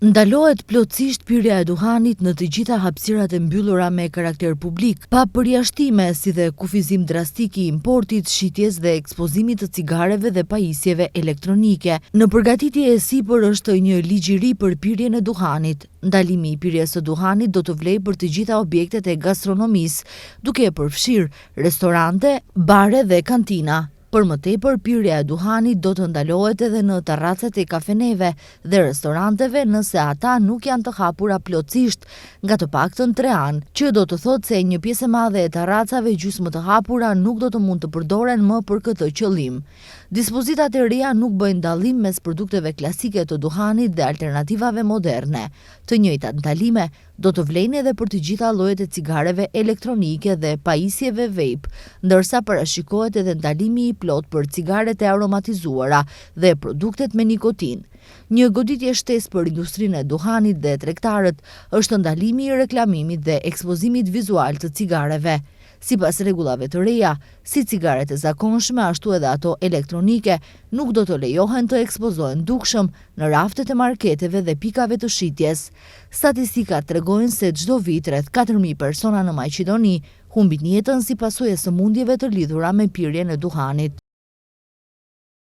Ndalohet plotësisht pirja e duhanit në të gjitha hapësirat e mbyllura me karakter publik, pa përjashtime si dhe kufizim drastik i importit, shitjes dhe ekspozimit të cigareve dhe pajisjeve elektronike. Në përgatitje e sipër është një ligj i ri për pirjen e duhanit. Ndalimi i pirjes së duhanit do të vlejë për të gjitha objektet e gastronomisë, duke e përfshirë restorante, bare dhe kantina. Për më tepër, pirja e duhanit do të ndalohet edhe në terracet e kafeneve dhe restoranteve nëse ata nuk janë të hapura plotësisht nga të paktën 3 anë, që do të thotë se një pjesë e madhe e terracave gjysmë të hapura nuk do të mund të përdoren më për këtë qëllim. Dispozitat e reja nuk bëjnë dallim mes produkteve klasike të duhanit dhe alternativave moderne. Të njëjtat ndalime do të vlejnë edhe për të gjitha llojet e cigareve elektronike dhe pajisjeve vape, ndërsa parashikohet edhe ndalimi i plot për cigaret e aromatizuara dhe produktet me nikotin. Një goditje shtesë për industrinë e duhanit dhe tregtarët është ndalimi i reklamimit dhe ekspozimit vizual të cigareve. Sipas rregullave të reja, si cigaret e zakonshme ashtu edhe ato elektronike, nuk do të lejohen të ekspozohen dukshëm në raftet e marketeve dhe pikave të shitjes. Statistikat tregojnë se çdo vit rreth 4.000 persona në Maqedoni humbin jetën si pasojë e sëmundjeve të lidhura me pirjen e duhanit.